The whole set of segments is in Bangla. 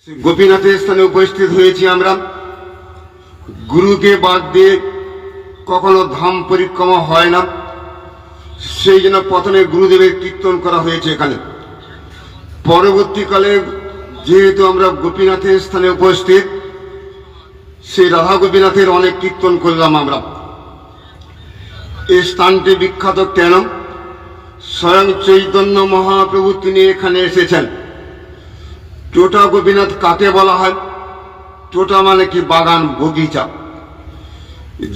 গোপীনাথের স্থানে উপস্থিত হয়েছি আমরা। গুরুকে বাদ দিয়ে কখনো ধাম পরিক্রমা হয় না, সেই জন্য প্রথমে গুরুদেবের কীর্তন করা হয়েছে এখানে। পরবর্তীকালে যেহেতু আমরা গোপীনাথের স্থানে উপস্থিত, সেই রাধা গোপীনাথের অনেক কীর্তন করলাম আমরা। এই স্থানটি বিখ্যাত কেন? স্বয়ং চৈতন্য মহাপ্রভু তিনি এখানে এসেছেন। টোটা গোপীনাথ কাকে বলা হয়? টোটা মানে কি? বাগান, বগিচা।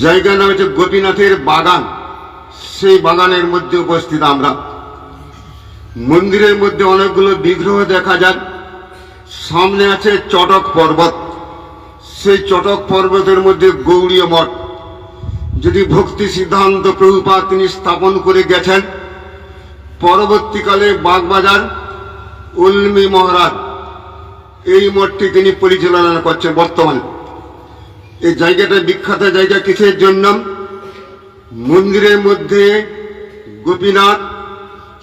জায়গার নাম হচ্ছে গোপীনাথের বাগান। সেই বাগানের মধ্যে উপস্থিত আমরা। মন্দিরের মধ্যে অনেকগুলো বিগ্রহ দেখা যায়। সামনে আছে চটক পর্বত। সেই চটক পর্বতের মধ্যে গৌড়ীয় মঠ, যদি ভক্তি সিদ্ধান্ত প্রভুপাদ তিনি স্থাপন করে গেছেন। পরবর্তীকালে বাগবাজার উলমি মহারাজ এই মঠটি তিনি পরিচালনা করছেন বর্তমানে। এই জায়গাটা বিখ্যাত জায়গা কিসের জন্য? মন্দিরের মধ্যে গোপীনাথ,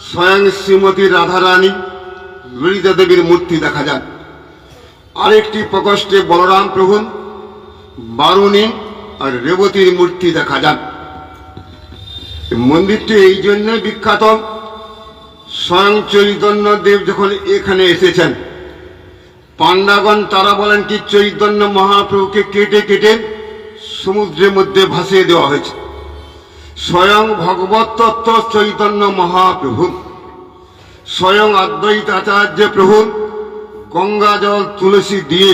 স্বয়ং শ্রীমতী রাধারানী, ললিতা দেবীর মূর্তি দেখা যায়। আরেকটি প্রকোষ্ঠে বলরাম প্রভু, বারুণী আর রেবতীর মূর্তি দেখা যায়। মন্দিরটি এই জন্য বিখ্যাত, স্বয়ং চৈতন্য দেব যখন এখানে এসেছেন, পাণ্ডাগণ তারা বলেন কি চৈতন্য মহাপ্রভুকে কেটে কেটে সমুদ্রের মধ্যে ভাসিয়ে দেওয়া হয়েছে। স্বয়ং ভগবত তত্ত্ব চৈতন্য মহাপ্রভু, স্বয়ং অদ্বৈত আচার্য প্রভু গঙ্গা জল তুলসী দিয়ে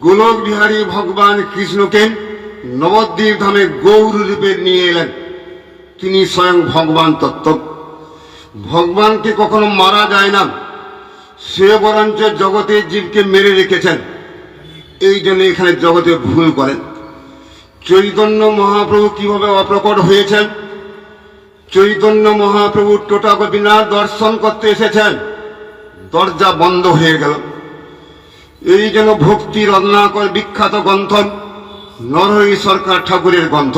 গোলক বিহারী ভগবান কৃষ্ণকে নবদ্বীপ ধামে গৌর রূপে নিয়ে এলেন। তিনি স্বয়ং ভগবান তত্ত্ব। ভগবানকে কখনো মারা যায় না, সে বরঞ্চ জগতের জীবকে মেরে রেখেছেন। এই জন্য এখানে জগতে ভুল করেন। চৈতন্য মহাপ্রভু কিভাবে অপ্রকট হয়েছেন? চৈতন্য মহাপ্রভু টোটা গোপীনাথ দর্শন করতে এসেছেন, দরজা বন্ধ হয়ে গেল। এই জন্য ভক্তি রত্নাকর বিখ্যাত গ্রন্থ নরহরি সরকার ঠাকুরের গ্রন্থ,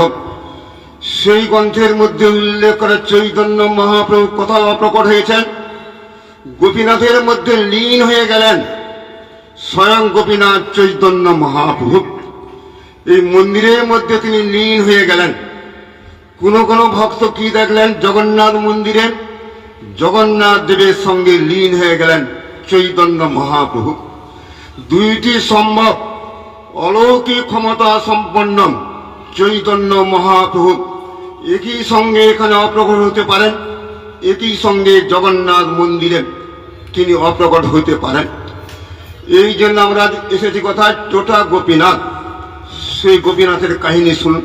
সেই গ্রন্থের মধ্যে উল্লেখ করে চৈতন্য মহাপ্রভু কোথাও অপ্রকট হয়েছেন? গোপীনাথের মধ্যে লীন হয়ে গেলেন স্বয়ং গোপীনাথ চৈতন্য মহাপ্রভু। এই মন্দিরের মধ্যে তিনি লীন হয়ে গেলেন। কোন কোন ভক্ত কি দেখলেন? জগন্নাথ মন্দিরে জগন্নাথ দেবের সঙ্গে লীন হয়ে গেলেন চৈতন্য মহাপ্রভু। দুইটি সম্ভব। অলৌকিক ক্ষমতা সম্পন্ন চৈতন্য মহাপ্রভু একই সঙ্গে এখানে অপ্রকট হতে পারেন, একই সঙ্গে জগন্নাথ মন্দিরে তিনি অপ্রকট হতে পারেন। এই জন্য আমরা এসেছি কোথায়? টোটা গোপীনাথ। সেই গোপীনাথের কাহিনী শুনুন।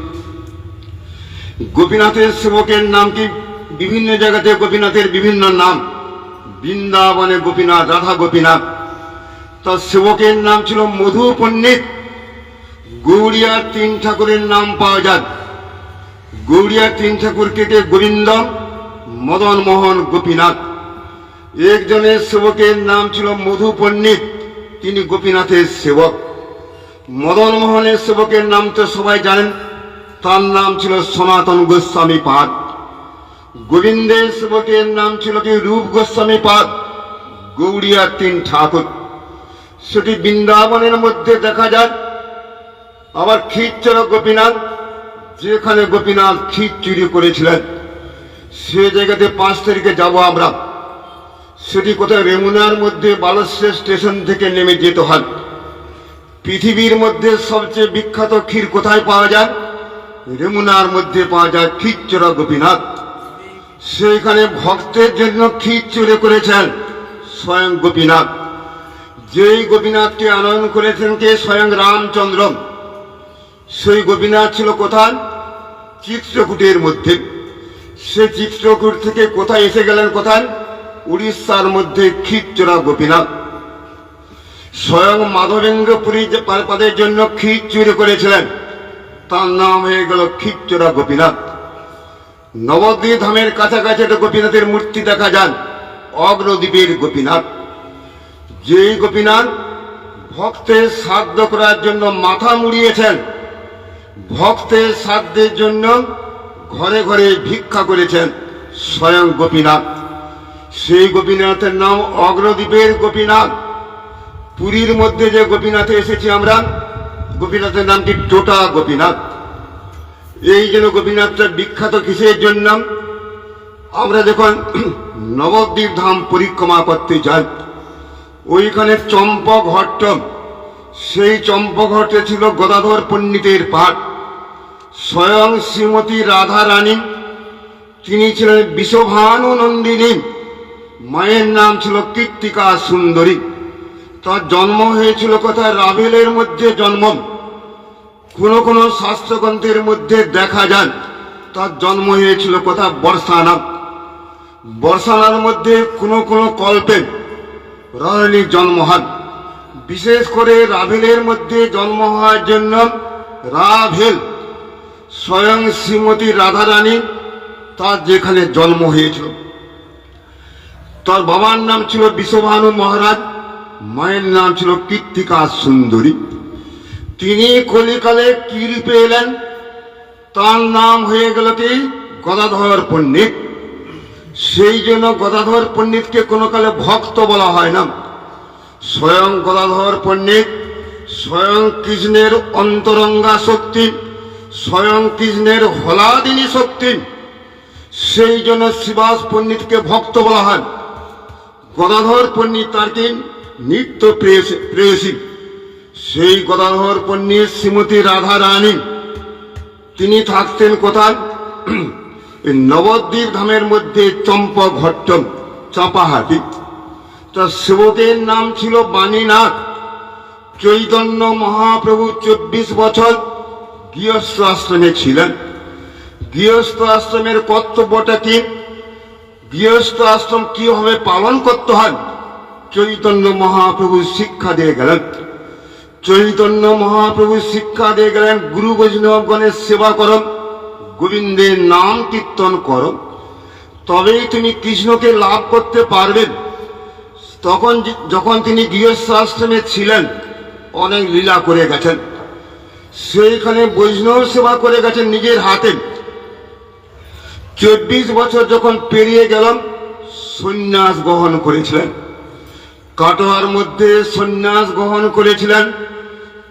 গোপীনাথের সেবকের নাম কি? বিভিন্ন জায়গাতে গোপীনাথের বিভিন্ন নাম। বৃন্দাবনে গোপীনাথ, রাধা গোপীনাথ। তার সেবকের নাম ছিল মধু পণ্ডিত। গৌড়িয়ার তিন ঠাকুরের নাম পাওয়া যায়। গৌড়িয়ার তিন ঠাকুরকে গোবিন্দ, মদন মোহন, গোপীনাথ। একজনের সেবকের নাম ছিল মধু পণ্ডিত, তিনি গোপীনাথের সেবক। মদন মোহনের সেবকের নাম তো সবাই জানেন, তার নাম ছিল সনাতন গোস্বামী পাদ। গোবিন্দের সেবকের নাম ছিল কি? রূপ গোস্বামী পাদ। গৌড়িয়ার তিন ঠাকুর, সেটি বৃন্দাবনের মধ্যে দেখা যায়। আবার ক্ষীরচোরা গোপীনাথ, যেখানে গোপীনাথ ক্ষীর চুরি করেছিলেন, সে জায়গাতে 5 তারিখে যাব আমরা। সেটি কোথায়? রেমুনার মধ্যে বালস্য স্টেশন থেকে নেমে যেতে হয়। পৃথিবীর মধ্যে সবচেয়ে বিখ্যাত ক্ষীর কোথায় পাওয়া যায়? রেমুনার মধ্যে পাওয়া যায় ক্ষীরচোরা গোপীনাথ। সেইখানে ভক্তের জন্য ক্ষীর চুরি করেছেন স্বয়ং গোপীনাথ। যেই গোপীনাথকে আনয়ন করেছেন কে? স্বয়ং রামচন্দ্র। সেই গোপীনাথ ছিল কোথায়? চিত্রকূটের মধ্যে। সে চিত্রকূট থেকে কোথায় এসে গেলেন? কোথায়? উড়িষ্যার মধ্যে ক্ষীরচোরা গোপীনাথ। স্বয়ং মাধবেন্দ্র পুরী পাদের জন্য ক্ষীর চুরি করেছিলেন, তার নাম হয়ে গেল ক্ষীরচোরা গোপীনাথ। নবদ্বীপ ধামের কাছাকাছি একটা গোপীনাথের মূর্তি দেখা যান, অগ্রদ্বীপের গোপীনাথ। যেই গোপীনাথ ভক্তের শ্রাদ্ধ করার জন্য মাথা মুড়িয়েছেন, ভক্তের শ্রাদ্ধের জন্য ঘরে ঘরে ভিক্ষা করেছেন স্বয়ং গোপীনাথ। সেই গোপীনাথের নাম অগ্রদ্বীপের গোপীনাথ। পুরীর মধ্যে যে গোপীনাথে এসেছি আমরা, গোপীনাথের নাম কি টোটা গোপীনাথ। এই যেন গোপীনাথটা বিখ্যাত কিসের জন্য? আমরা যখন নবদ্বীপ ধাম পরিক্রমা করতে যাই, ওইখানে চম্পঘট্ট, সেই চম্পঘট্টে ছিল গদাধর পণ্ডিতের পাঠ। স্বয়ং শ্রীমতী রাধা রানী, তিনি ছিলেন বিষভানু নন্দিনী, মায়ের নাম ছিল কীর্তিকা সুন্দরী। তার জন্ম হয়েছিল কোথায়? রাভেলের মধ্যে জন্ম। কোনো কোনো শাস্ত্রগ্রন্থের মধ্যে দেখা যায় তার জন্ম হয়েছিল কোথায়? বর্ষানা। বর্ষানার মধ্যে কোনো কোনো কল্পে রানীর জন্ম হয়। বিশেষ করে রাভেলের মধ্যে জন্ম হওয়ার জন্য রাভেল, স্বয়ং শ্রীমতী রাধা রানী, তার যেখানে জন্ম হয়েছিল। তার বাবার নাম ছিল বিষভানু মহারাজ, মায়ের নাম ছিল কীর্তিকা সুন্দরী। তিনি কলিকালে কি রূপে এলেন? তার নাম হয়ে গেল কি? গদাধর পণ্ডিত। সেই জন্য গদাধর পণ্ডিতকে কোনো কালে ভক্ত বলা হয় না। স্বয়ং গদাধর পণ্ডিত স্বয়ং কৃষ্ণের অন্তরঙ্গা শক্তি, স্বয়ং কৃষ্ণের হলাদিনী শক্তি। সেই জন্য শ্রীবাস পণ্ডিতকে ভক্ত বলা হয়। গদাধর পণ্ডিত তার কি নিত্য প্রেয়সী। সেই গদাধর পণ্ডিত শ্রীমতী রাধা রানী, তিনি থাকতেন কোথায়? নবদ্বীপ ধামের মধ্যে চম্পঘট্ট, চাপাহাটি। তার সেবকের নাম ছিল বাণীনাথ। চৈতন্য মহাপ্রভু 24 বছর গৃহস্থ আশ্রমে ছিলেন। গৃহস্থ আশ্রমের কর্তব্যটা কি? গৃহস্থ আশ্রম কিভাবে পালন করতে হয়, চৈতন্য মহাপ্রভু শিক্ষা দিয়ে গেলেন। চৈতন্য মহাপ্রভু শিক্ষা দিয়ে গেলেন, গুরু বৈষ্ণবগণের সেবা করো, গোবিন্দের নাম কীর্তন করো, তবেই তুমি কৃষ্ণকে লাভ করতে পারবে। তখন যখন তিনি গৃহস্থ আশ্রমে ছিলেন, অনেক লীলা করে গেছেন। সেইখানে বৈষ্ণব সেবা করে গেছেন নিজের হাতে। 24 বছর যখন পেরিয়ে গেলাম, সন্ন্যাস গ্রহণ করেছিলেন। কাটোয়ার মধ্যে সন্ন্যাস গ্রহণ করেছিলেন।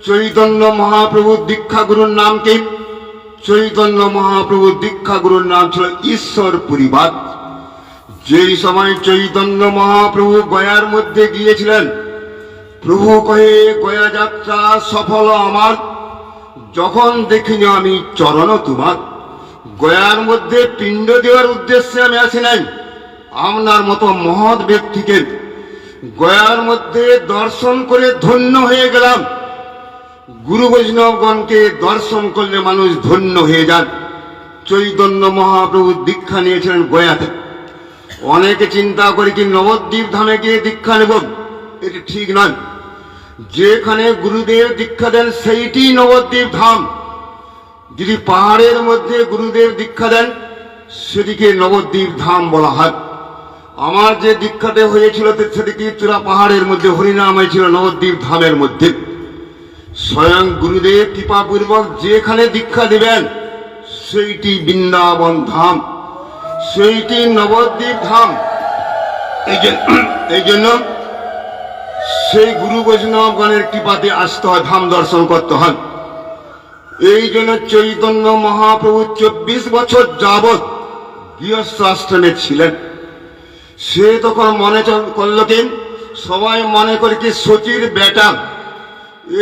চৈতন্য মহাপ্রভুর দীক্ষাগুরুর নাম কি? চৈতন্য মহাপ্রভুর দীক্ষাগুরুর নাম ছিল ঈশ্বর পরিবার। যেই সময় চৈতন্য মহাপ্রভু গয়ার মধ্যে গিয়েছিলেন, প্রভু কহে গয়া যাত্রা সফল আমার, যখন দেখিনি আমি চরণ তোমার। গয়ার মধ্যে পিণ্ড দেওয়ার উদ্দেশ্যে আমি আসি নাই, আপনার মতো মহৎ ব্যক্তিকে গয়ার মধ্যে দর্শন করে ধন্য হয়ে গেলাম। গুরু বৈষ্ণবগণকে দর্শন করলে মানুষ ধন্য হয়ে যান। চৈতন্য মহাপ্রভু দীক্ষা নিয়েছিলেন গয়াতে। অনেকে চিন্তা করে কি নবদ্বীপ ধামে গিয়ে দীক্ষা নেব, এটি ঠিক নয়। যেখানে গুরুদেব দীক্ষা দেন সেইটি নবদ্বীপ ধাম। যদি পাহাড়ের মধ্যে গুরুদেব দীক্ষা দেন, সেটিকে নবদ্বীপ ধাম বলা হয়। আমার যে দীক্ষাতে হয়েছিল সেটিকে চূড়া পাহাড়ের মধ্যে হরিনাম হয়েছিল নবদ্বীপ ধামের মধ্যে। স্বয়ং গুরুদেব কৃপাপূর্বক যেখানে দীক্ষা দিবেন সেইটি বৃন্দাবন ধাম, সেইটি নবদ্বীপ ধাম। এই জন্য সেই গুরু বৈষ্ণবগণের কৃপাতে আসতে হয়, ধাম দর্শন করতে হয়। এই জন্য চৈতন্য মহাপ্রভু 24 বছর যাবৎ গৃহস্থ আশ্রমে ছিলেন। সে তখন মনে করল কি, সবাই মনে করে কি সচির বেটা,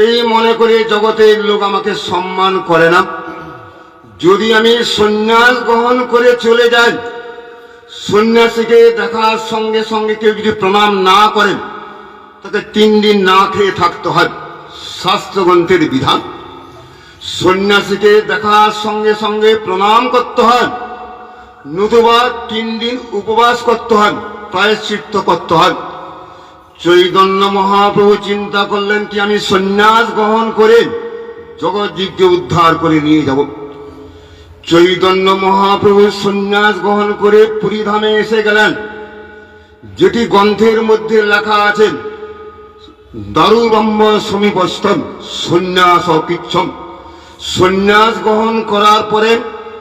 এই মনে করে জগতের লোক আমাকে সম্মান করে না। যদি আমি সন্ন্যাস গ্রহণ করে চলে যাই, সন্ন্যাসীকে দেখার সঙ্গে সঙ্গে কেউ যদি প্রণাম না করেন, তাকে 3 দিন না খেয়ে থাকতে হয়, শাস্ত্রগ্রন্থের বিধান। সন্ন্যাসীকে দেখার সঙ্গে সঙ্গে প্রণাম করতে হয়, নতুবা 3 দিন উপবাস করতে হয়, প্রায়শ্চিত্ত করতে হয়। চৈতন্য মহাপ্রভু চিন্তা করলেন কি আমি সন্ন্যাস গ্রহণ করে জগৎজীবকে উদ্ধার করে নিয়ে যাব। চৈতন্য মহাপ্রভু সন্ন্যাস গ্রহণ করে পুরীধামে এসে গেলেন। যেটি গ্রন্থের মধ্যে লেখা আছে, দারু ব্রহ্ম সমীপস্থম সন্ন্যাস অকিচ্ছম। সন্ন্যাস গ্রহণ করার পরে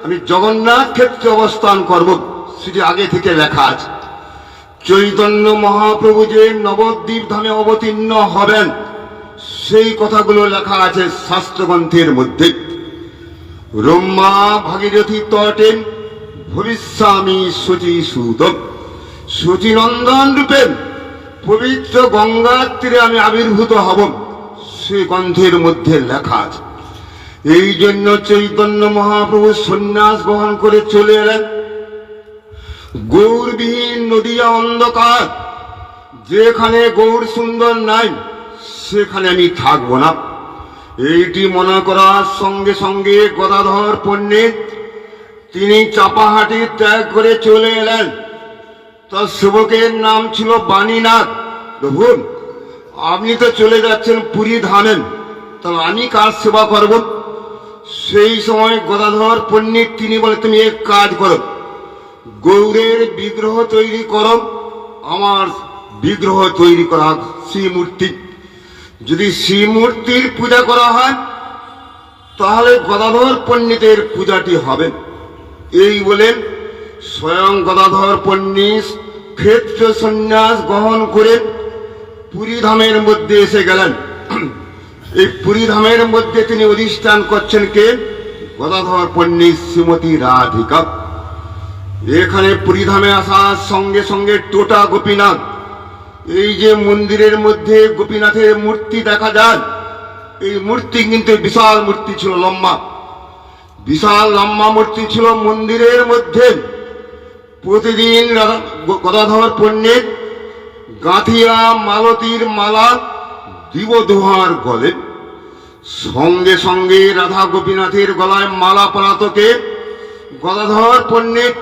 আমি জগন্নাথ ক্ষেত্রে অবস্থান করব, সেটি আগে থেকে লেখা আছে। চৈতন্য মহাপ্রভু যে নবদ্বীপ ধামে অবতীর্ণ হবেন সেই কথাগুলো লেখা আছে শাস্ত্রগ্রন্থের মধ্যে। ব্রহ্মা ভাগীরথী তটে ভবিষ্যামি শুচি সুতম, শুচিনন্দন রূপে পবিত্র গঙ্গার তীরে আমি আবির্ভূত হব, সে গ্রন্থের মধ্যে লেখা আছে। এই জন্য চৈতন্য মহাপ্রভু সন্ন্যাস গ্রহণ করে চলে এলেন। গৌরবিহীন নদিয়া অন্ধকার, যেখানে গৌর সুন্দর নাই সেখানে আমি থাকবো না, এইটি মনে করার সঙ্গে সঙ্গে গদাধর পণ্ডিত তিনি চাপাহাটি ত্যাগ করে চলে এলেন। তার সেবকের নাম ছিল বাণীনাথ। দেখুন, আপনি তো চলে যাচ্ছেন পুরী ধামে, তাহলে আমি কার সেবা করব? সেই সময় গদাধর পণ্ডিত তিনি বলে, তুমি এক কাজ করো, গৌরের বিগ্রহ তৈরি করো, আমার বিগ্রহ তৈরি করা শ্রীমূর্তি, যদি শ্রীমূর্তির পূজা করা হয় তাহলে গদাধর পণ্ডিতের পূজাটি হবে। এই বলেন স্বয়ং গদাধর পণ্ডিত ক্ষেত্র সন্ন্যাস গ্রহণ করে পুরী ধামের মধ্যে এসে গেলেন। এই পুরী ধামের মধ্যে তিনি অধিষ্ঠান করছেন কে? গদাধর পণ্ডিত শ্রীমতী রাধিকা। এখানে পুরী ধামে আসার সঙ্গে সঙ্গে টোটা গোপীনাথ, এই যে মন্দিরের মধ্যে গোপীনাথের মূর্তি দেখা যায়, এই মূর্তি কিন্তু বিশাল মূর্তি ছিল, লম্বা, বিশাল লম্বা মূর্তি ছিল মন্দিরের মধ্যে। প্রতিদিন গদাধর পণ্ডিত গাঁথিয়া মালতীর মালা দিব দোহার গলে, সঙ্গে সঙ্গে রাধা গোপীনাথের গলায় মালা পরাতো কে? গদাধর পণ্ডিত।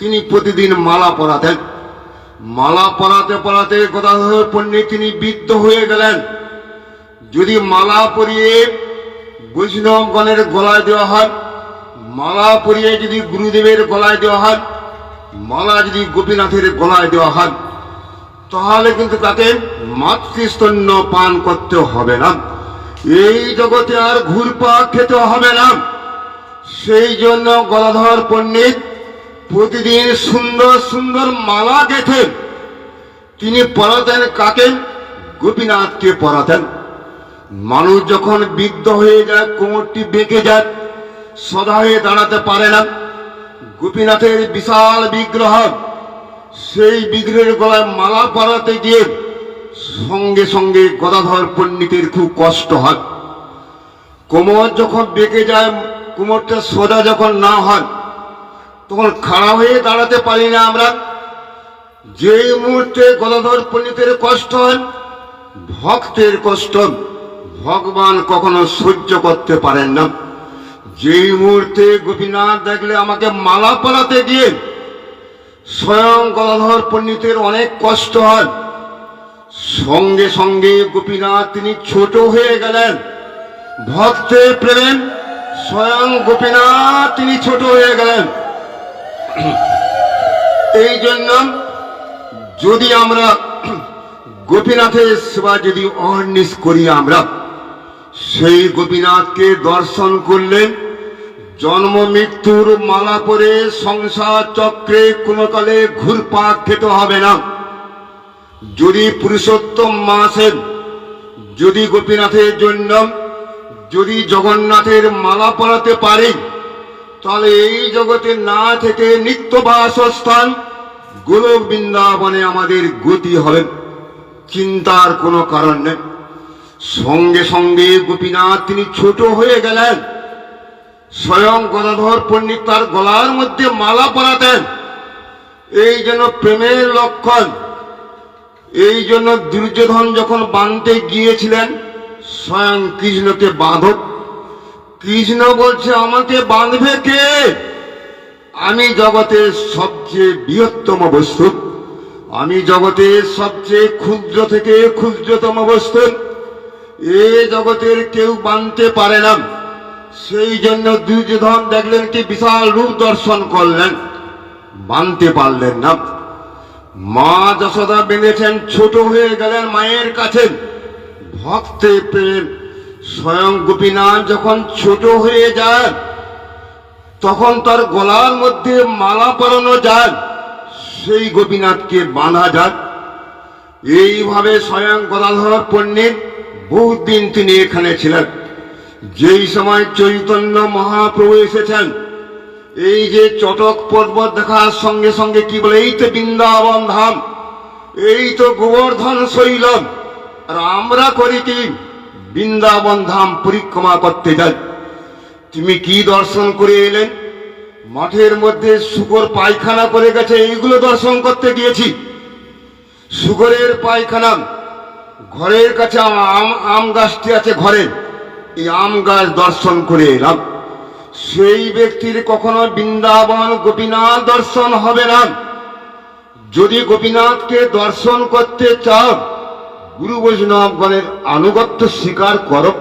তিনি প্রতিদিন মালা পরাতেন। মালা পরাতে পরাতে গদাধর পণ্ডিত তিনি বিদ্ধ হয়ে গেলেন। যদি মালা পরিয়ে বৈষ্ণবগণের গলায় দেওয়া হয়, মালা পরিয়ে যদি গুরুদেবের গলায় দেওয়া হয়, মালা যদি গোপীনাথের গলায় দেওয়া হয়, তাহলে কিন্তু তাকে মাতৃস্তন্য পান করতে হবে না, এই জগতে আর ঘুরপাক খেতে হবে না। সেই জন্য গদাধর পণ্ডিত প্রতিদিন সুন্দর সুন্দর মালা গেঁথে তিনি পরাতেন। কাকে? গোপীনাথকে পরাতেন। মানুষ যখন বৃদ্ধ হয়ে যায়, কোমরটি বেঁকে যায়, সদা হয়ে দাঁড়াতে পারে না, গোপীনাথের বিশাল বিগ্রহ, সেই বিগ্রহের গলায় মালা পরাতে গিয়ে সঙ্গে সঙ্গে গদাধর পণ্ডিতের খুব কষ্ট হয়। কোমর যখন বেঁকে যায়, কোমরটা সোজা যখন না হয়, তখন খাড়া হয়ে দাঁড়াতে পারি না আমরা। যেই মুহূর্তে গদাধর পণ্ডিতের কষ্ট হয়, ভক্তের কষ্ট ভগবান কখনো সহ্য করতে পারেন না। যেই মুহূর্তে গোপীনাথ দেখলে আমাকে মালা পরাতে গিয়ে স্বয়ং গদাধর পণ্ডিতের অনেক কষ্ট হয়, সঙ্গে সঙ্গে গোপীনাথ তিনি ছোট হয়ে গেলেন। ভক্তের প্রেম স্বয়ং গোপীনাথ তিনি ছোট হয়ে গেলেন। এই জন্য যদি আমরা গোপীনাথের সেবা যদি অহর্নিশ করি, আমরা সেই গোপীনাথকে দর্শন করলে জন্ম মৃত্যুর মালা পরে সংসার চক্রে কোনো কালে ঘুরপাক খেতে হবে না। যদি পুরুষোত্তম মাসের যদি গোপীনাথের জন্য যদি জগন্নাথের মালা পরাতে পারি, তাহলে এই জগতে না থেকে নিত্য বাসস্থান গোলক বৃন্দাবনে আমাদের গতি হবে, চিন্তার কোনো কারণ নেই। সঙ্গে সঙ্গে গোপীনাথ তিনি ছোট হয়ে গেলেন। স্বয়ং গদাধর পণ্ডিত তার গলার মধ্যে মালা পরাতেন, এই জন্য প্রেমের লক্ষণ। এই জন্য দুর্যোধন যখন বাঁধতে গিয়েছিলেন, স্বয়ং কৃষ্ণকে বাঁধো। কৃষ্ণ বলছে, আমাকে বাঁধবে কে? আমি জগতের সবচেয়ে বৃহত্তম বস্তু, আমি জগতের সবচেয়ে ক্ষুদ্র থেকে ক্ষুদ্রতম বস্তু, এ জগতের কেউ বাঁধতে পারে না। সেই জন্য দুর্যোধন দেখলেন কি বিশাল রূপ দর্শন করলেন, বাঁধতে পারলেন না। মা যশোদা বেঁধেছেন, ছোট হয়ে গেলেন মায়ের কাছে। ভক্তে প্রেম স্বয়ং গোপীনাথ যখন ছোট হয়ে যায়, তখন তার গলার মধ্যে মালা পরানো যায়, সেই গোপীনাথকে বাঁধা যাক। এইভাবে স্বয়ং গদাধর পণ্ডিত বহুত দিন তিনি এখানে ছিলেন। যেই সময় চৈতন্য মহাপ্রভু এসেছেন, এই যে চটক পর্বত দেখার সঙ্গে সঙ্গে কি বলে, এই তো বৃন্দাবন ধাম, এই তো গোবর্ধন শৈলব, আর আমরা করি কি বৃন্দাবন ধাম পরিক্রমা করতে যাই। তুমি কি দর্শন করে এলেন? মাঠের মধ্যে শুকর পায়খানা করে গেছে, এইগুলো দর্শন করতে গিয়েছি। শুকরের পায়খানা, ঘরের কাছে আম গাছটি আছে ঘরে, এই আম গাছ দর্শন করে এলাম। সেই ব্যক্তির কখনো বৃন্দাবন গোপীনাথ দর্শন হবে না। যদি গোপীনাথকে দর্শন করতে চাও, গুরু বৈষ্ণবগণের আনুগত্য স্বীকার করো।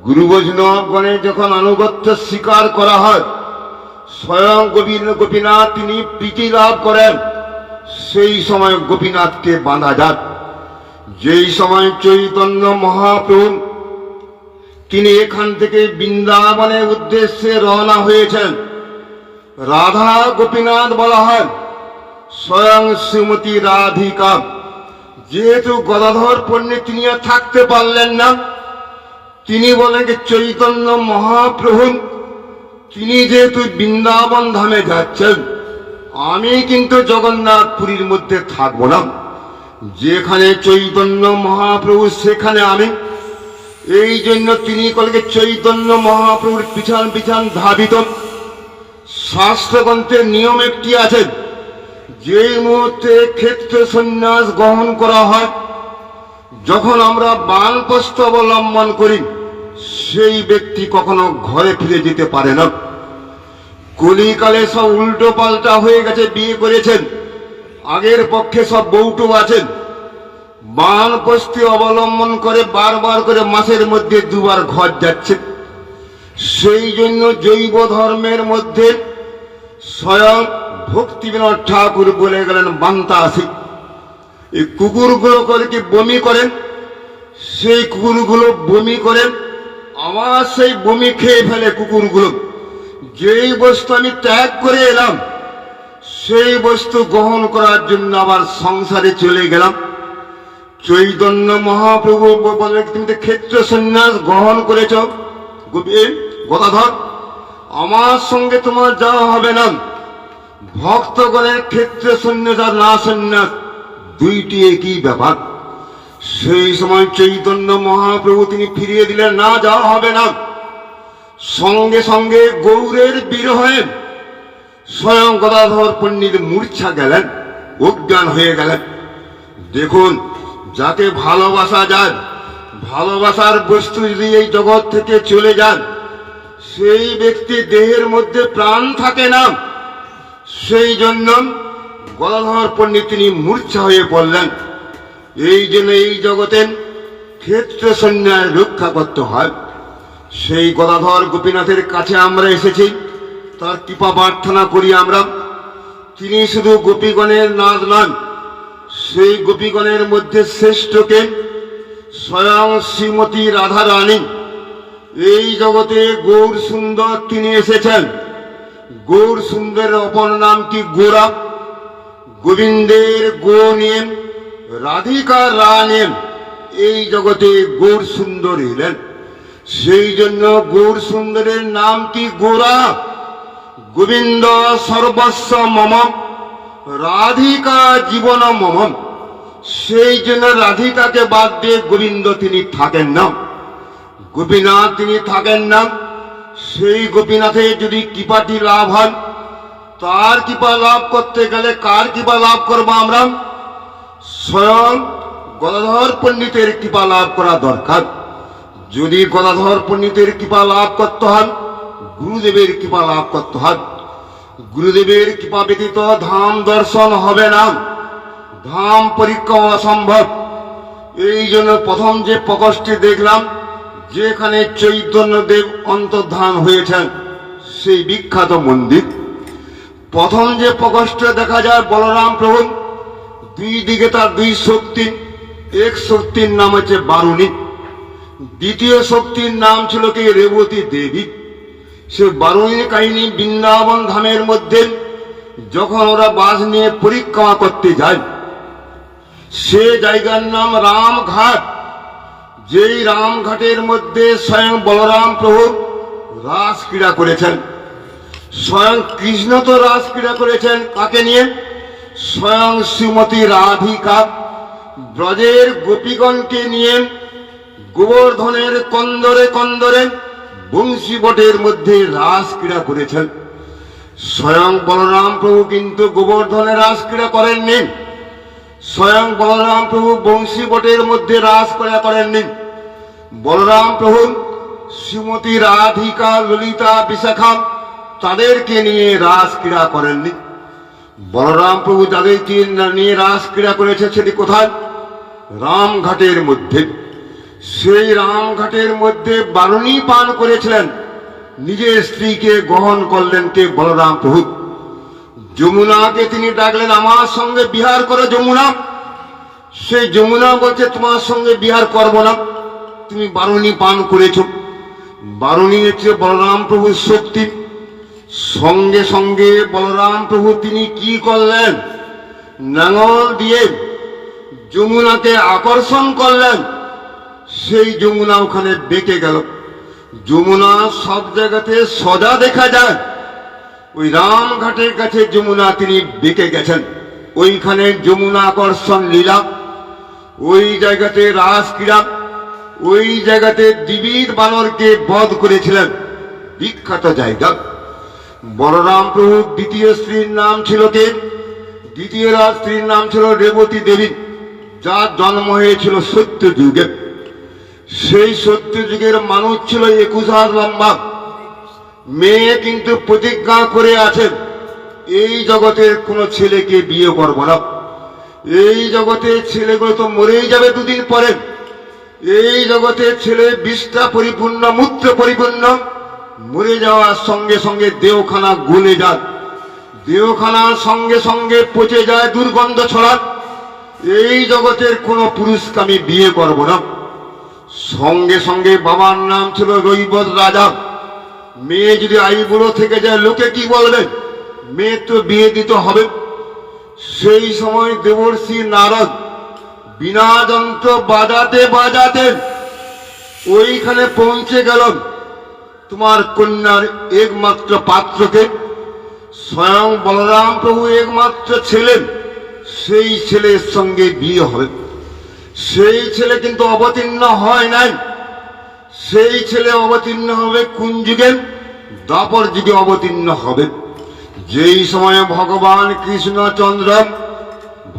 গুরু বৈষ্ণবগণের যখন আনুগত্য স্বীকার করা হয়, স্বয়ং গোপীনাথ তিনি প্রীতি লাভ করেন। সেই সময় গোপীনাথকে বাঁধা যাক। যেই সময় চৈতন্য মহাপ্রভু তিনি এখান থেকে বৃন্দাবনের উদ্দেশ্যে রওনা হয়েছেন, রাধা গোপীনাথ বলা হয়, স্বয়ং শ্রীমতী রাধিকা। যেহেতু গদাধর পণ্ডিত তিনি আর থাকতে পারলেন না, তিনি বলেন যে চৈতন্য মহাপ্রভু তিনি যেহেতু বৃন্দাবন ধামে যাচ্ছেন, আমি কিন্তু জগন্নাথপুরীর মধ্যে থাকবো না। যেখানে চৈতন্য মহাপ্রভু সেখানে আমি। এই জন্য তিনি কলকে চৈতন্য মহাপ্রভুর পিছন পিছন ধাবিত। শাস্ত্রগ্রন্থের নিয়ম একটি আছে, যে মুহূর্তে ক্ষেত্র সন্ন্যাস গ্রহণ করা হয়, যখন আমরা বানপ্রস্থ অবলম্বন করি, সেই ব্যক্তি কখনো ঘরে ফিরে যেতে পারে না। কলিকালে সব উল্টো পাল্টা হয়ে গেছে, বিয়ে করেছেন, আগের পক্ষে সব বউটো আছেন, বানপ্রস্থ অবলম্বন করে বারবার করে মাসের মধ্যে দুবার ঘর যাচ্ছে। সেই জন্য জৈব ধর্মের মধ্যে স্বয়ং ভক্তিবিনোদ ঠাকুর বলে গেলেন বান্তা আসি। এই কুকুরগুলো করে কি বমি করেন, সেই কুকুরগুলো বমি করেন, আবার সেই বমি খেয়ে ফেলে কুকুরগুলো। যেই বস্তু আমি ত্যাগ করে এলাম, সেই বস্তু গ্রহণ করার জন্য আবার সংসারে চলে গেলাম। চৈতন্য মহাপ্রভু বলে, তুমি তো ক্ষেত্র সন্ন্যাস গ্রহণ করেছ গদাধর, আমার সঙ্গে তোমার যাওয়া হবে না। ভক্তগণের ক্ষেত্রে সন্ন্যাস আর না সন্ন্যাস দুইটি একই ব্যাপার। সেই সময় চৈতন্য মহাপ্রভু তিনি ফিরিয়ে দিলেন, না যাওয়া হবে না। সঙ্গে সঙ্গে গৌরের বিরহে স্বয়ং গদাধর পণ্ডিত মূর্ছা গেলেন, অজ্ঞান হয়ে গেলেন। দেখুন, যাকে ভালোবাসা যায়, ভালোবাসার বস্তু যদি এই জগৎ থেকে চলে যান, সেই ব্যক্তি দেহের মধ্যে প্রাণ থাকে না। সেই জন্য গদাধর পণ্ডিত তিনি মূর্ছা হয়ে পড়লেন। এই জন্য এই জগতে ক্ষেত্র সন্ন্যাস রক্ষা করতে হয়। সেই গদাধর গোপীনাথের কাছে আমরা এসেছি, তার কৃপা প্রার্থনা করি আমরা। তিনি শুধু গোপীগণের নাথ নন, সেই গোপীগণের মধ্যে শ্রেষ্ঠকে স্বয়ং শ্রীমতী রাধা রানী। এই জগতে গৌর সুন্দর তিনি এসেছেন। গৌর সুন্দরের অপর নাম কি গোরা। গোবিন্দের গো নিয়ে, রাধিকার রা নিয়ে এই জগতে গৌর সুন্দর এলেন। সেই জন্য গৌর সুন্দরের নাম কি গোরা। গোবিন্দ সর্বস্ব মম, রাধিকা জীবন মম। সেই জন্য রাধিকাকে বাদ দিয়ে গোবিন্দ তিনি থাকেন না, গোপীনাথ তিনি থাকেন না। সেই গোপীনাথের যদি কৃপাটি লাভ হয়, তার কৃপা লাভ করতে গেলে কার কৃপা লাভ করবো আমরা? স্বয়ং গদাধর পণ্ডিতের কৃপা লাভ করা দরকার। যদি গদাধর পণ্ডিতের কৃপা লাভ করতে হয়, গুরুদেবের কৃপা লাভ করতে হয়। গুরুদেবের কৃপা ব্যতীত ধাম দর্শন হবে না, ধাম পরিক্রমা অসম্ভব। এই জন্য প্রথম যে প্রকোষ্ঠটি দেখলাম, যেখানে চৈতন্যদেব অন্তর্ধান হয়েছেন, সেই বিখ্যাত মন্দির। প্রথম যে প্রকোষ্ঠ দেখা যায় বলরাম প্রভু, দুই দিকে তার দুই শক্তি। এক শক্তির নাম হচ্ছে বারুণী, দ্বিতীয় শক্তির নাম ছিল কি রেবতী দেবী। সে বারুণীর কাহিনী বৃন্দাবন ধামের মধ্যে যখন ওরা বাস নিয়ে পরিক্রমা করতে যায়, সে জায়গার নাম রামঘাট। যেই রামঘাটের মধ্যে স্বয়ং বলরাম প্রভু রাস ক্রীড়া করেছেন। স্বয়ং কৃষ্ণ তো রাস ক্রীড়া করেছেন কাকে নিয়ে? স্বয়ং শ্রীমতী রাধিকা ব্রজের গোপীগণকে নিয়ে গোবর্ধনের কন্দরে কন্দরে বংশী বটের মধ্যে রাস ক্রীড়া করেছেন। স্বয়ং বলরাম প্রভু কিন্তু গোবর্ধনের রাস ক্রীড়া করেননি। স্বয়ং বলরাম প্রভু বংশী বটের মধ্যে রাস ক্রীড়া করেননি। বলরাম প্রভু শ্রীমতী রাধিকা, ললিতা, বিশাখা তাদেরকে নিয়ে রাস ক্রীড়া করেননি। বলরাম প্রভু যাদেরকে নিয়ে রাস ক্রীড়া করেছে সেটি কোথায়? রামঘাটের মধ্যে। সেই রামঘাটের মধ্যে বারুণী পান করেছিলেন, নিজের স্ত্রীকে গ্রহণ করলেন কে? বলরাম প্রভু। যমুনাকে তিনি ডাকলেন, আমার সঙ্গে বিহার করো যমুনা। সেই যমুনা বলছে, তোমার সঙ্গে বিহার করব না, তুমি বারুণী পান করেছ। বারুণী হচ্ছে বলরাম প্রভুর শক্তি। সঙ্গে সঙ্গে বলরাম প্রভু তিনি কি করলেন? নাঙল দিয়ে যমুনাকে আকর্ষণ করলেন। সেই যমুনা ওখানে বেঁকে গেল। যমুনা সব জায়গাতে সজা দেখা যায়, ওই রামঘাটের কাছে যমুনা তিনি বেঁকে গেছেন। ওইখানে যমুনা আকর্ষণ লীলা, ওই জায়গাতে রাস ক্রীড়া, ওই জায়গাতে দিবির বানরকে বধ করেছিলেন, বিখ্যাত জায়গা। বলরাম প্রভুর দ্বিতীয় স্ত্রীর নাম ছিল কে? দ্বিতীয় স্ত্রীর নাম ছিল রেবতী দেবী, যার জন্ম হয়েছিল সত্য যুগে। সেই সত্য যুগের মানুষ ছিল 21,000 লম্বা। মেয়ে কিন্তু প্রতিজ্ঞা করে আছেন, এই জগতের কোন ছেলেকে বিয়ে করব না। এই জগতের ছেলেগুলো তো মরেই যাবে দুদিন পরে। এই জগতের ছেলে বিষটা পরিপূর্ণ, মূত্র পরিপূর্ণ, মরে যাওয়ার সঙ্গে সঙ্গে দেহখানা গলে যায়, দেহখানার সঙ্গে সঙ্গে পচে যায়, দুর্গন্ধ ছড়ায়। এই জগতের কোন পুরুষকে আমি বিয়ে করব না। সঙ্গে সঙ্গে বাবার নাম ছিল রৈবত রাজা। মেয়ে যদি আইবুড়ো থেকে যায় লোকে কি বলবে? মেয়ে তো বিয়ে দিতে হবে। সেই সময় দেবর্ষি নারদ বিনা যন্ত্র বাজাতে বাজাতে ওইখানে পৌঁছে গেল। তোমার কন্যার একমাত্র পাত্রকে, স্বয়ং বলরাম প্রভু একমাত্র ছেলে, সেই ছেলের সঙ্গে বিয়ে হবে। সেই ছেলে কিন্তু অবতীর্ণ হয় নাই। সেই ছেলে অবতীর্ণ হবে কোন যুগে? দ্বাপর যুগে অবতীর্ণ হবে। যেই সময়ে ভগবান কৃষ্ণচন্দ্র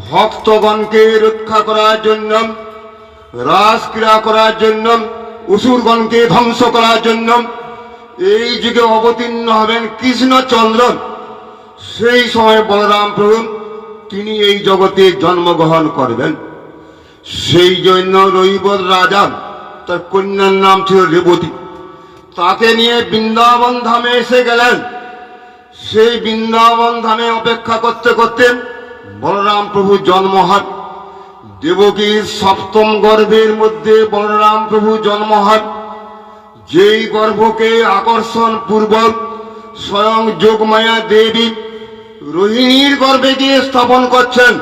ভক্তগণকে রক্ষা করার জন্য, রাস ক্রীড়া করার জন্য, অসুরগণকে ধ্বংস করার জন্য এই যুগে অবতীর্ণ হবেন কৃষ্ণচন্দ্র। সেই সময় বলরাম প্রভু তিনি এই জগতে জন্মগ্রহণ করবেন। সেই জন্য রৈবত রাজা, তার কন্যার নাম ছিল রেবতী, তাকে নিয়ে বৃন্দাবন ধামে এসে গেলেন। সেই বৃন্দাবন ধামে অপেক্ষা করতে করতে বলরাম প্রভু জন্ম হয়। দেবকীর সপ্তম গর্ভের মধ্যে বলরাম প্রভু জন্ম হয়। যেই গর্ভকে আকর্ষণ পূর্বক স্বয়ং যোগমায়া দেবী রোহিণীর গর্ভে গিয়ে স্থাপন করছেন।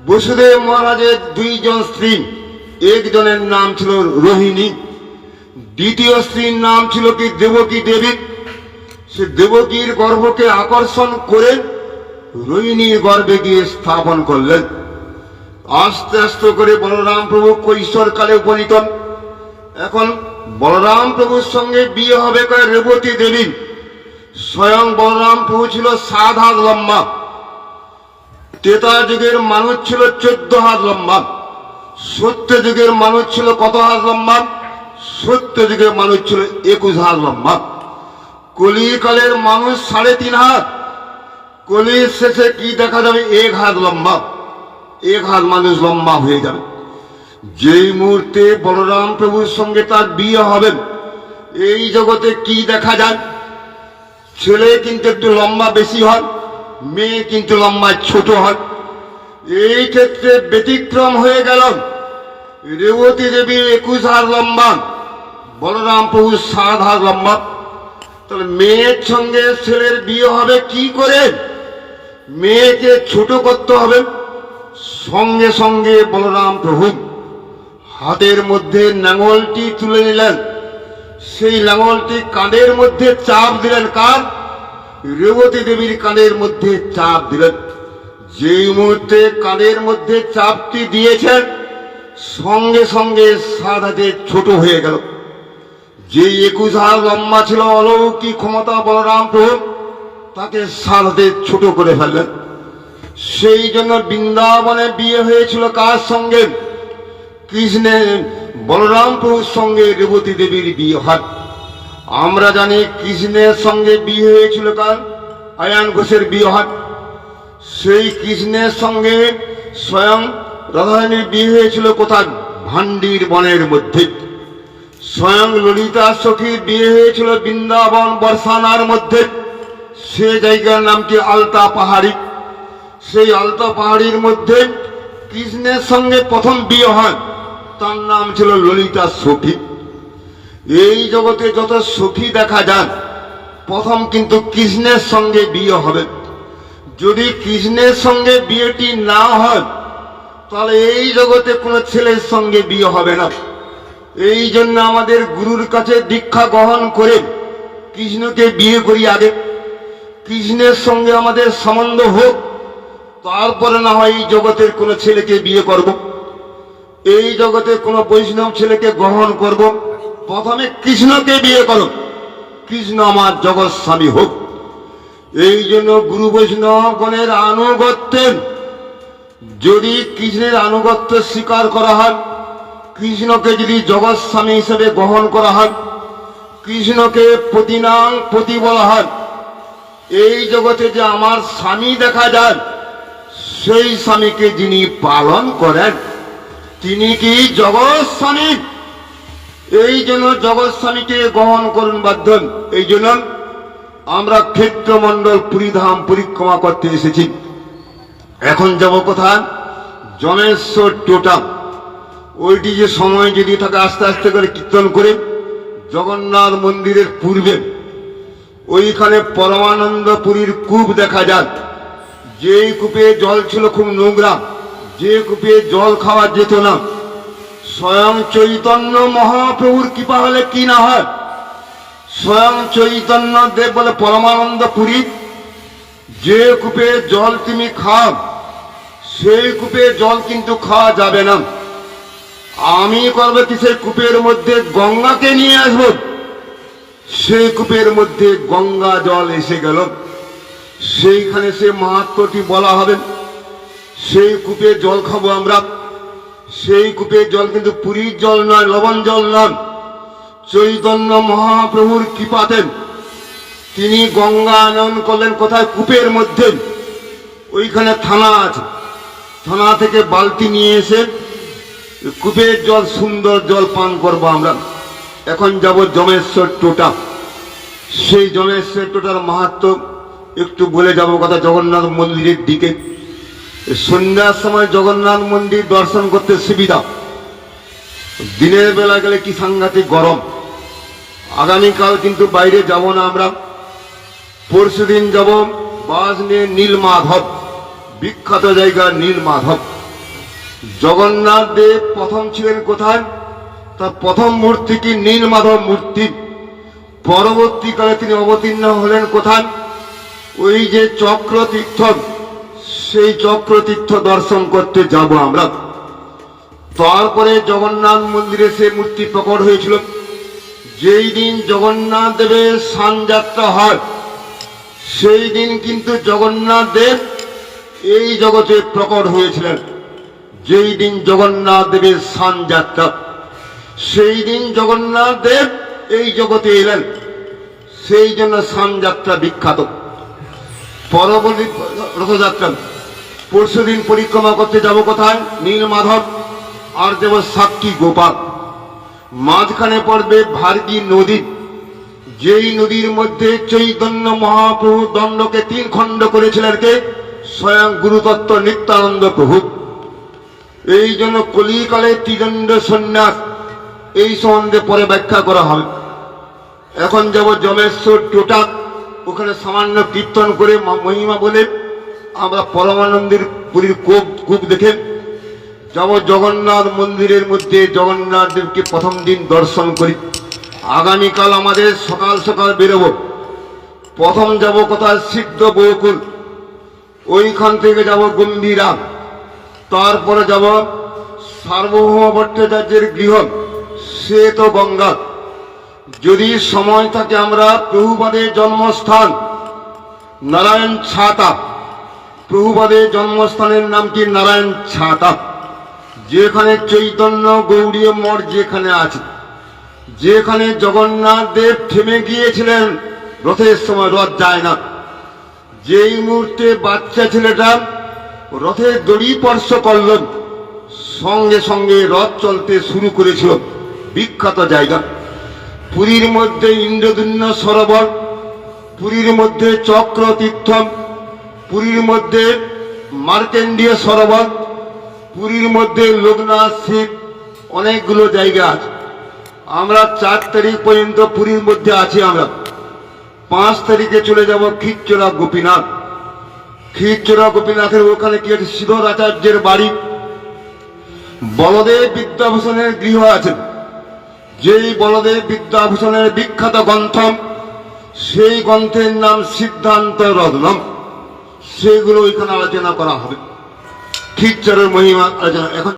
বসুদেব মহারাজের দুইজন স্ত্রী, একজনের নাম ছিল রোহিণী, দ্বিতীয় স্ত্রীর নাম ছিল কি দেবকী দেবী। সে দেবকীর গর্ভকে আকর্ষণ করে রোহিণীর গর্ভে গিয়ে স্থাপন করলেন। আস্তে আস্তে করে বলরাম প্রভু কৈশোরকালে উপনীত। এখন বলরাম প্রভুর সঙ্গে বিয়ে হবে কয় রেবতী দেবী। স্বয়ং বলরাম প্রভু ছিল 7 হাত লম্বা। ত্রেতা যুগের মানুষ ছিল 14 হাত লম্বা। সত্য যুগের মানুষ ছিল কত হাত লম্বা? সত্য যুগের মানুষ ছিল 21 হাত লম্বা। কলিকালের মানুষ 3.5 হাত। কলির শেষে কি দেখা যাবে? 1 হাত লম্বা। 1 হাত মানুষ লম্বা হয়ে যাবে। যেই মুহূর্তে বলরাম প্রভুর সঙ্গে তার বিয়ে হবে, এই জগতে কি দেখা যায়? ছেলে কিন্তু একটু লম্বা বেশি হয়, মেয়ে কিন্তু লম্বায় ছোট হয়। এই ক্ষেত্রে ব্যতিক্রম হয়ে গেল। রেবতী দেবী 21 হাত লম্বা, বলরাম প্রভু 7 হাত লম্বা। তাহলে মেয়ের সঙ্গে ছেলের বিয়ে হবে কি করে? মেয়েকে ছোট করতে হবে। সঙ্গে সঙ্গে বলরাম প্রভু হাতের মধ্যে লাঙলটি তুলে নিলেন। সেই লাঙলটি কাঁধের মধ্যে চাপ দিলেন। কার? রেবতী দেবীর কাঁধের মধ্যে চাপ দিলেন। যেই মুহূর্তে কাঁধের মধ্যে চাপটি দিয়েছেন, সঙ্গে সঙ্গে 7 হাতে ছোট হয়ে গেল। যে 21 হাত লম্বা ছিল অলৌকিক ক্ষমতা বলরাম প্রভু, তাকে 7 হাতে ছোট করে ফেললেন। সেই জন্য বৃন্দাবনে বিয়ে হয়েছিল কার সঙ্গে? কৃষ্ণের, বলরাম প্রভুর সঙ্গে রেবতী দেবীর বিয়ে হয়। আমরা জানি কৃষ্ণের সঙ্গে বিয়ে হয়েছিল কার? আয়ান ঘোষের বিয়ে হয়। সেই কৃষ্ণের সঙ্গে স্বয়ং রাধারানীর বিয়ে হয়েছিল কোথায়? ভান্ডির বনের মধ্যে। স্বয়ং ললিতা সখীর বিয়ে হয়েছিল বৃন্দাবন বর্ষানার মধ্যে। সে জায়গার নাম কি? আলতা পাহাড়ি। সেই আলতা পাহাড়ির মধ্যে কৃষ্ণের সঙ্গে প্রথম বিয়ে হয়, তার নাম ছিল ললিতা সখী। এই জগতে যত সখী দেখা যায়, প্রথম কিন্তু কৃষ্ণের সঙ্গে বিয়ে হবে। যদি কৃষ্ণের সঙ্গে বিয়েটি না হয়, তাহলে এই জগতে কোনো ছেলের সঙ্গে বিয়ে হবে না। এই জন্য আমাদের গুরুর কাছে দীক্ষা গ্রহণ করে কৃষ্ণকে বিয়ে করি আগে। কৃষ্ণের সঙ্গে আমাদের সম্বন্ধ হোক, তারপরে না হয় এই জগতের কোনো ছেলেকে বিয়ে করব, এই জগতে কোনো বৈষ্ণব ছেলেকে গ্রহণ করব। প্রথমে কৃষ্ণকে বিয়ে করো, কৃষ্ণ আমার জগৎ স্বামী হোক। এই জন্য গুরু বৈষ্ণবগণের আনুগত্যের, যদি কৃষ্ণের আনুগত্য স্বীকার করা হয়, কৃষ্ণকে যদি জগৎ স্বামী হিসেবে গ্রহণ করা হয়, কৃষ্ণকে পতিনাং পতি বলা হয়, এই জগতে যে আমার স্বামী দেখা যায়, সেই স্বামীকে যিনি পালন করেন, তিনি কি জগৎ স্বামী। এই জন্য জগৎ স্বামীকে গ্রহণ করুন বাধ্য। এই জন্য আমরা ক্ষেত্রমণ্ডল পুরীধাম পরিক্রমা করতে এসেছি। এখন যাব কোথায়? জমেশ্বর টোটা। ওইটি যে সময় যদি থাকে, আস্তে আস্তে করে কীর্তন করে জগন্নাথ মন্দিরের পূর্বে ওইখানে পরমানন্দ পুরীর কূপ দেখা যায়। যেই কূপে জল ছিল খুব নোংরা, যে কূপে জল খাওয়া যেত না, স্বয়ং চৈতন্য মহাপ্রভুর কৃপা হলে কি না হয়? স্বয়ং চৈতন্য দেব বলে পরমানন্দ পুরী, যে কূপে জল তুমি খাও, সেই কূপে জল কিন্তু খাওয়া যাবে না। আমি করবো কি? সেই কূপের মধ্যে গঙ্গাকে নিয়ে আসবো। সেই কূপের মধ্যে গঙ্গা জল এসে গেল, সেইখানে সে মাহাত্ম্যটি বলা হবে। সেই কূপে জল খাবো আমরা। সেই কূপের জল কিন্তু পুরীর জল নয়, লবণ জল নয়। চৈতন্য মহাপ্রভুর কৃপাতে তিনি গঙ্গা আনয়ন করলেন কোথায়? কূপের মধ্যে। ওইখানে থানা আছে, থানা থেকে বালতি নিয়ে এসে কূপের জল, সুন্দর জল পান করবো আমরা। এখন যাব জমেশ্বর টোটা। সেই জমেশ্বর টোটার মাহাত্ম্য একটু বলে যাব কথা। জগন্নাথ মন্দিরের দিকে সন্ধ্যার সময় জগন্নাথ মন্দির দর্শন করতে সুবিধা। দিনের বেলা গেলে কি সাংঘাতিক গরম। আগামীকাল কিন্তু বাইরে যাব না আমরা, পরশুদিন যাব বাস নিয়ে নীলমাধব, বিখ্যাত জায়গা নীলমাধব। জগন্নাথ দেব প্রথম ছিলেন কোথায়? তার প্রথম মূর্তি কি? নীলমাধব মূর্তি। পরবর্তীকালে তিনি অবতীর্ণ হলেন কোথায়? ওই যে চক্রতীর্থ, সেই চক্রতীর্থ দর্শন করতে যাব আমরা। তারপরে জগন্নাথ মন্দিরে সে মূর্তি প্রকট হয়েছিল। যেই দিন জগন্নাথ দেবের স্নানযাত্রা হয়, সেই দিন কিন্তু জগন্নাথ দেব এই জগতে প্রকট হয়েছিলেন। যেই দিন জগন্নাথ দেবের স্নানযাত্রা, সেই দিন জগন্নাথ দেব এই জগতে এলেন। সেই জন্য স্নানযাত্রা বিখ্যাত। পরবর্তী রথযাত্রা, পরশুদিন পরিক্রমা করতে যাব কোথায়? নীলমাধব। আর দেব সাক্ষী গোপাল। মাঝখানে পড়বে ভার্গী নদী, যেই নদীর মধ্যে চৈতন্য মহাপ্রভু দণ্ডকে 3 খণ্ড করেছিলেন কে? স্বয়ং গুরুতত্ত্ব নিত্যানন্দ প্রভু। এই জন্য কলিকালে ত্রিদণ্ড সন্ন্যাস, এই সম্বন্ধে পরে ব্যাখ্যা করা হবে। এখন যাব জমেশ্বর টোটা। ওখানে সামান্য কীর্তন করে মহিমা বলে আমরা পরমানন্দের পুরীর কূপ দেখে যাব জগন্নাথ মন্দিরের মধ্যে জগন্নাথ দেবকে প্রথম দিন দর্শন করি। আগামীকাল আমাদের সকাল সকাল বেরোবো। প্রথম যাব কোথায়? সিদ্ধ বকুল, ওইখান থেকে যাব গম্ভীরা, তারপরে যাব সার্বভৌম ভট্টাচার্যের গৃহ শ্বেত গঙ্গা। যদি সময় থাকে আমরা প্রভুপাদের জন্মস্থান নারায়ণ ছাতা, প্রভুপাদের জন্মস্থানের নাম কি? নারায়ণ ছাতা, যেখানে চৈতন্য গৌড়ীয় মঠ যেখানে আছে, যেখানে জগন্নাথ দেব থেমে গিয়েছিলেন রথের সময়, রথ যায় না। যেই মুহূর্তে বাচ্চা ছেলেটা রথের দড়ি স্পর্শ করল, সঙ্গে সঙ্গে রথ চলতে শুরু করেছিল। বিখ্যাত জায়গা পুরীর মধ্যে ইন্দ্রদুম্ন সরোবর, পুরীর মধ্যে চক্র তীর্থ, পুরীর মধ্যে মার্কেন্ডীয় সরোবর, পুরীর মধ্যে লোকনাথ শিব, অনেকগুলো জায়গা আছে। আমরা 4 তারিখ পর্যন্ত পুরীর মধ্যে আছি। আমরা 5 তারিখে চলে যাব খিরচোরা গোপীনাথ। খিরচোরা গোপীনাথের ওখানে কি আছে? শ্রীধর আচার্যের বাড়ি, বলদেব বিদ্যাভূষণের গৃহ আছে। যেই বলদেব বিদ্যাভূষণের বিখ্যাত গ্রন্থ, সেই গ্রন্থের নাম সিদ্ধান্ত রত্নম, সেগুলো ওইখানে আলোচনা করা হবে। খিরচোরের মহিমা আলোচনা এখন